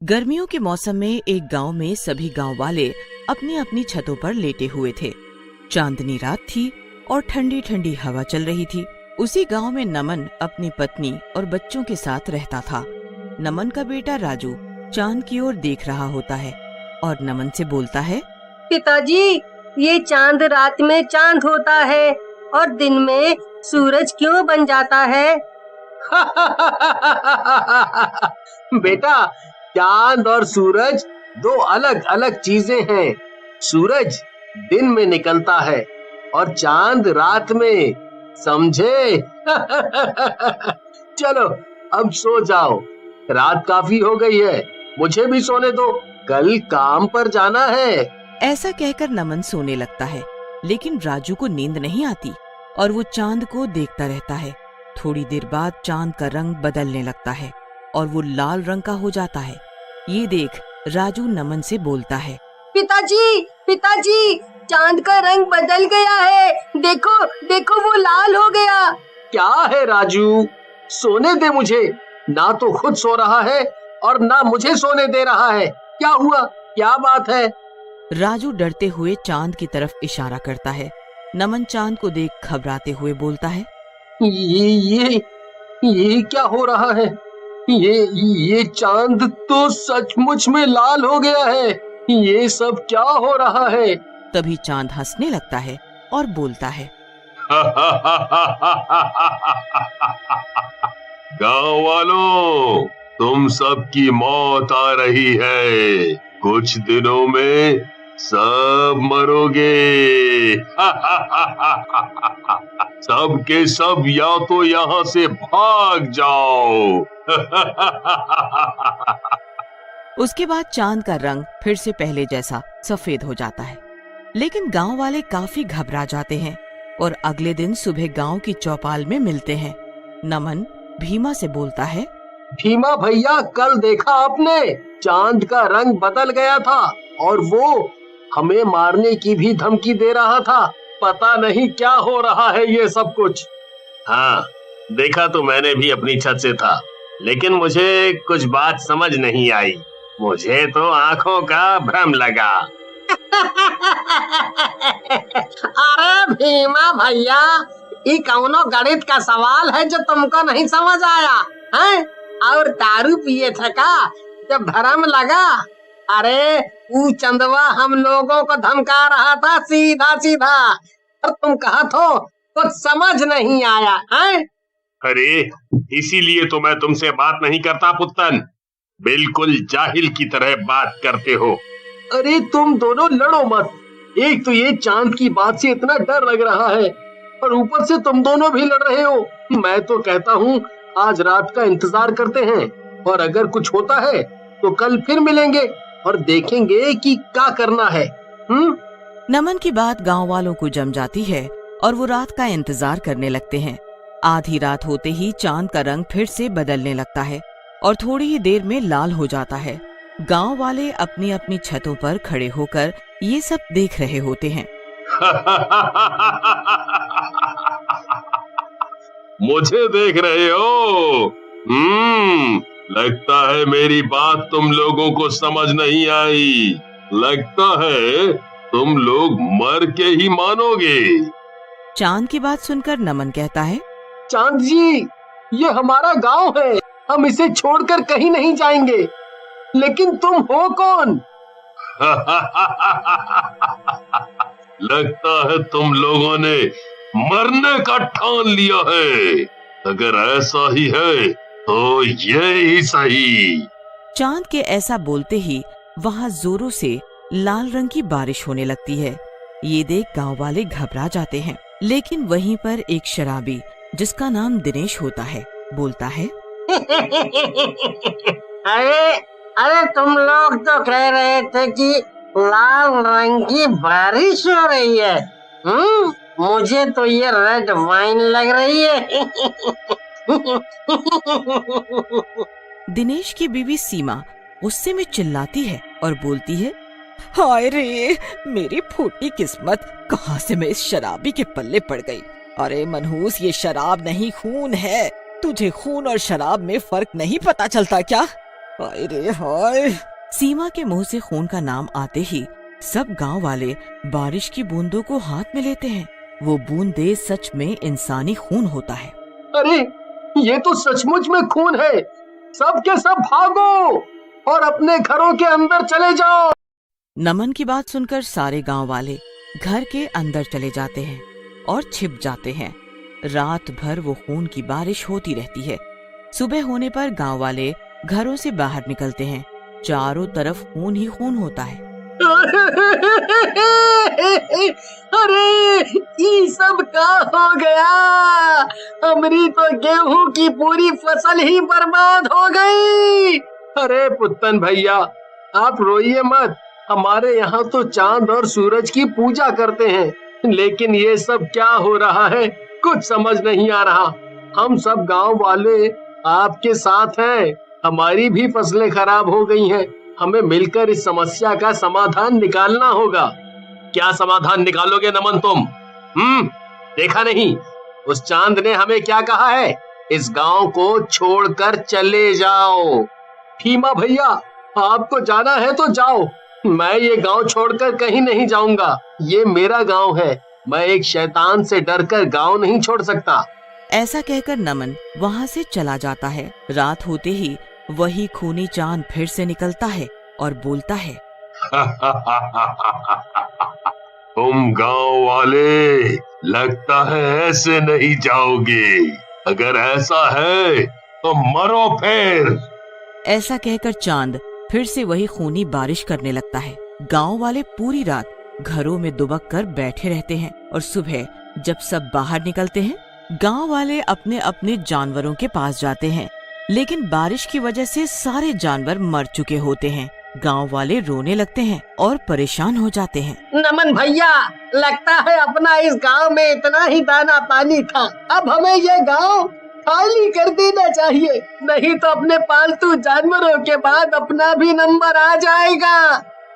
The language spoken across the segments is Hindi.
गर्मियों के मौसम में एक गांव में सभी गांव वाले अपनी अपनी छतों पर लेटे हुए थे। चांदनी रात थी और ठंडी ठंडी हवा चल रही थी। उसी गांव में नमन अपनी पत्नी और बच्चों के साथ रहता था। नमन का बेटा राजू चांद की ओर देख रहा होता है और नमन से बोलता है, पिताजी, ये चांद रात में चांद होता है और दिन में सूरज क्यों बन जाता है? बेटा, चांद और सूरज दो अलग अलग चीजें हैं। सूरज दिन में निकलता है और चांद रात में, समझे? चलो अब सो जाओ, रात काफी हो गई है, मुझे भी सोने दो, कल काम पर जाना है। ऐसा कहकर नमन सोने लगता है, लेकिन राजू को नींद नहीं आती और वो चांद को देखता रहता है। थोड़ी देर बाद चांद का रंग बदलने लगता है और वो लाल रंग का हो जाता है। ये देख राजू नमन से बोलता है, पिताजी, पिताजी, चांद का रंग बदल गया है, देखो देखो वो लाल हो गया। क्या है राजू, सोने दे मुझे। ना तो खुद सो रहा है और ना मुझे सोने दे रहा है। क्या हुआ, क्या बात है? राजू डरते हुए चांद की तरफ इशारा करता है। नमन चांद को देख घबराते हुए बोलता है, ये क्या हो रहा है? ये चांद तो सचमुच में लाल हो गया है। ये सब क्या हो रहा है? तभी चांद हंसने लगता है और बोलता है, गांव वालों, तुम सबकी मौत आ रही है। कुछ दिनों में सब मरोगे। सब के सब या तो यहाँ से भाग जाओ। उसके बाद चांद का रंग फिर से पहले जैसा सफेद हो जाता है। लेकिन गांव वाले काफी घबरा जाते हैं और अगले दिन सुबह गांव की चौपाल में मिलते हैं। नमन भीमा से बोलता है, भीमा भैया, कल देखा आपने, चांद का रंग बदल गया था और वो हमें मारने की भी धमकी दे रहा था। पता नहीं क्या हो रहा है ये सब कुछ। हाँ, देखा तो मैंने भी अपनी छत से था, लेकिन मुझे कुछ बात समझ नहीं आई। मुझे तो आंखों का भ्रम लगा। अरे भीमा भैया, ये कौनो गणित का सवाल है जो तुमको नहीं समझ आया है? और दारू पिए थे का जब भ्रम लगा? अरे वो चंदवा हम लोगों को धमका रहा था सीधा सीधा, और तुम कहा तो कुछ समझ नहीं आया है? अरे इसीलिए तो मैं तुमसे बात नहीं करता पुत्तन। बिल्कुल जाहिल की तरह बात करते हो। अरे तुम दोनों लड़ो मत। एक तो ये चांद की बात से इतना डर लग रहा है और ऊपर से तुम दोनों भी लड़ रहे हो। मैं तो कहता हूँ आज रात का इंतजार करते हैं और अगर कुछ होता है तो कल फिर मिलेंगे और देखेंगे कि क्या करना है। नमन की बात गांव वालों को जम जाती है और वो रात का इंतजार करने लगते हैं। आधी रात होते ही चांद का रंग फिर से बदलने लगता है और थोड़ी ही देर में लाल हो जाता है। गांव वाले अपनी अपनी छतों पर खड़े होकर ये सब देख रहे होते हैं। मुझे देख रहे हो? लगता है मेरी बात तुम लोगों को समझ नहीं आई। लगता है तुम लोग मर के ही मानोगे। चांद की बात सुनकर नमन कहता है, चांद जी, ये हमारा गांव है, हम इसे छोड़कर कहीं नहीं जाएंगे। लेकिन तुम हो कौन? लगता है तुम लोगों ने मरने का ठान लिया है। अगर ऐसा ही है तो ये ही सही। चांद के ऐसा बोलते ही वहाँ जोरों से लाल रंग की बारिश होने लगती है। ये देख गांव वाले घबरा जाते हैं। लेकिन वहीं पर एक शराबी जिसका नाम दिनेश होता है बोलता है, अरे तुम लोग तो कह रहे थे कि लाल रंग की बारिश हो रही है। मुझे तो ये रेड वाइन लग रही है। दिनेश की बीवी सीमा गुस्से में चिल्लाती है और बोलती है, हाय रे, मेरी फूटी किस्मत, कहाँ से मैं इस शराबी के पल्ले पड़ गई। अरे मनहूस, ये शराब नहीं खून है। तुझे खून और शराब में फर्क नहीं पता चलता क्या? हाय रे हाय। सीमा के मुंह से खून का नाम आते ही सब गांव वाले बारिश की बूंदों को हाथ में लेते हैं। वो बूंदे सच में इंसानी खून होता है। अरे ये तो सचमुच में खून है। सब के सब भागो और अपने घरों के अंदर चले जाओ। नमन की बात सुनकर सारे गांव वाले घर के अंदर चले जाते हैं और छिप जाते हैं। रात भर वो खून की बारिश होती रहती है। सुबह होने पर गांव वाले घरों से बाहर निकलते हैं। चारों तरफ खून ही खून होता है। अरे ये सब का हो गया? हमारी तो गेहूं की पूरी फसल ही बर्बाद हो गई। अरे पुत्तन भैया, आप रोइए मत। हमारे यहाँ तो चांद और सूरज की पूजा करते हैं, लेकिन ये सब क्या हो रहा है कुछ समझ नहीं आ रहा। हम सब गांव वाले आपके साथ हैं। हमारी भी फसलें खराब हो गई हैं। हमें मिलकर इस समस्या का समाधान निकालना होगा। क्या समाधान निकालोगे नमन तुम? देखा नहीं उस चांद ने हमें क्या कहा है? इस गांव को छोड़कर चले जाओ। भीमा भैया, आपको जाना है तो जाओ। मैं ये गांव छोड़कर कहीं नहीं जाऊंगा। ये मेरा गांव है। मैं एक शैतान से डरकर गांव नहीं छोड़ सकता। ऐसा कहकर नमन वहाँ से चला जाता है। रात होते ही वही खूनी चांद फिर से निकलता है और बोलता है, तुम गांव वाले लगता है ऐसे नहीं जाओगे। अगर ऐसा है तो मरो फिर। ऐसा कहकर चांद फिर से वही खूनी बारिश करने लगता है। गांव वाले पूरी रात घरों में दुबक कर बैठे रहते हैं और सुबह जब सब बाहर निकलते हैं, गांव वाले अपने अपने जानवरों के पास जाते हैं, लेकिन बारिश की वजह से सारे जानवर मर चुके होते हैं। गांव वाले रोने लगते हैं और परेशान हो जाते हैं। नमन भैया, लगता है अपना इस गांव में इतना ही दाना पानी था। अब हमें ये गांव खाली कर देना चाहिए, नहीं तो अपने पालतू जानवरों के बाद अपना भी नंबर आ जाएगा।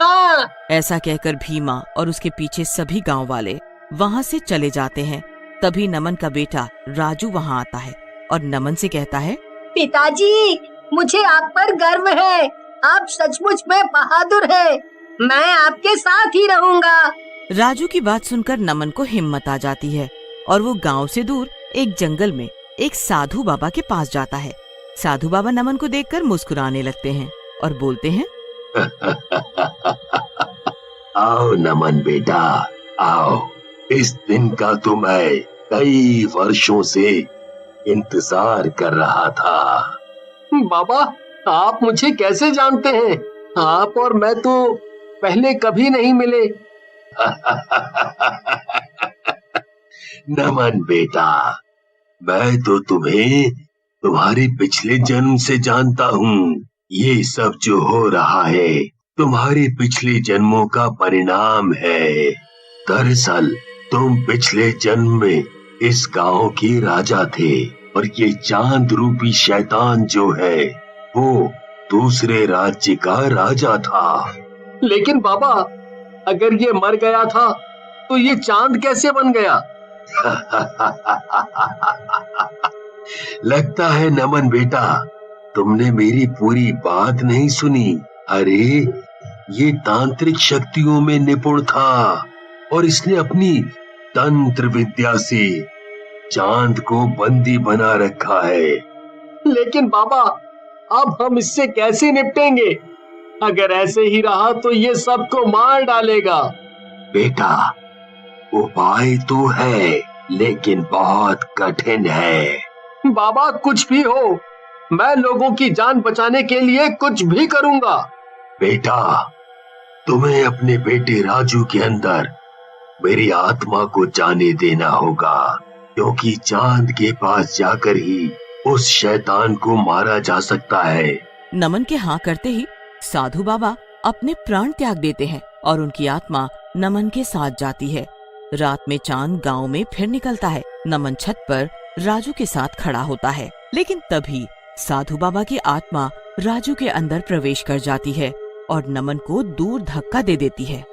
हाँ। ऐसा कहकर भीमा और उसके पीछे सभी गांव वाले वहाँ से चले जाते हैं। तभी नमन का बेटा राजू वहाँ आता है और नमन से कहता है, पिताजी, मुझे आप पर गर्व है। आप सचमुच में बहादुर हैं। मैं आपके साथ ही रहूंगा। राजू की बात सुनकर नमन को हिम्मत आ जाती है और वो गांव से दूर एक जंगल में एक साधु बाबा के पास जाता है। साधु बाबा नमन को देखकर मुस्कुराने लगते हैं और बोलते हैं, आओ नमन बेटा, आओ। इस दिन का तो मैं कई वर्षों से इंतजार कर रहा था। बाबा, आप मुझे कैसे जानते हैं? आप और मैं तो पहले कभी नहीं मिले। नमन बेटा, मैं तो तुम्हें तुम्हारे पिछले जन्म से जानता हूँ। ये सब जो हो रहा है तुम्हारे पिछले जन्मों का परिणाम है। दरअसल तुम पिछले जन्म में इस गांव के राजा थे और ये चांद रूपी शैतान जो है वो दूसरे राज्य का राजा था। लेकिन बाबा, अगर ये मर गया था तो ये चांद कैसे बन गया? लगता है नमन बेटा तुमने मेरी पूरी बात नहीं सुनी। अरे ये तांत्रिक शक्तियों में निपुण था और इसने अपनी तंत्र विद्या से चांद को बंदी बना रखा है। लेकिन बाबा, अब हम इससे कैसे निपटेंगे? अगर ऐसे ही रहा तो ये सबको मार डालेगा। बेटा, उपाय तो है लेकिन बहुत कठिन है। बाबा, कुछ भी हो, मैं लोगों की जान बचाने के लिए कुछ भी करूंगा। बेटा, तुम्हें अपने बेटे राजू के अंदर मेरी आत्मा को जाने देना होगा, क्योंकि चांद के पास जाकर ही उस शैतान को मारा जा सकता है। नमन के हाँ करते ही साधु बाबा अपने प्राण त्याग देते हैं और उनकी आत्मा नमन के साथ जाती है। रात में चांद गांव में फिर निकलता है। नमन छत पर राजू के साथ खड़ा होता है, लेकिन तभी साधु बाबा की आत्मा राजू के अंदर प्रवेश कर जाती है और नमन को दूर धक्का दे देती है।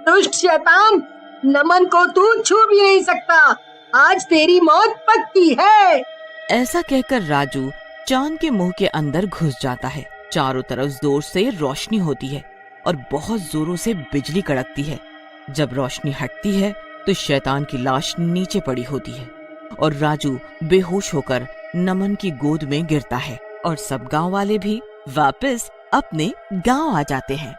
दुष्ट शैतान, नमन को तू छू भी नहीं सकता। आज तेरी मौत पक्की है। ऐसा कहकर राजू चांद के मुंह के अंदर घुस जाता है। चारों तरफ जोर से रोशनी होती है और बहुत जोरों से बिजली कड़कती है। जब रोशनी हटती है तो शैतान की लाश नीचे पड़ी होती है और राजू बेहोश होकर नमन की गोद में गिरता है और सब गांव वाले भी वापस अपने गांव आ जाते हैं।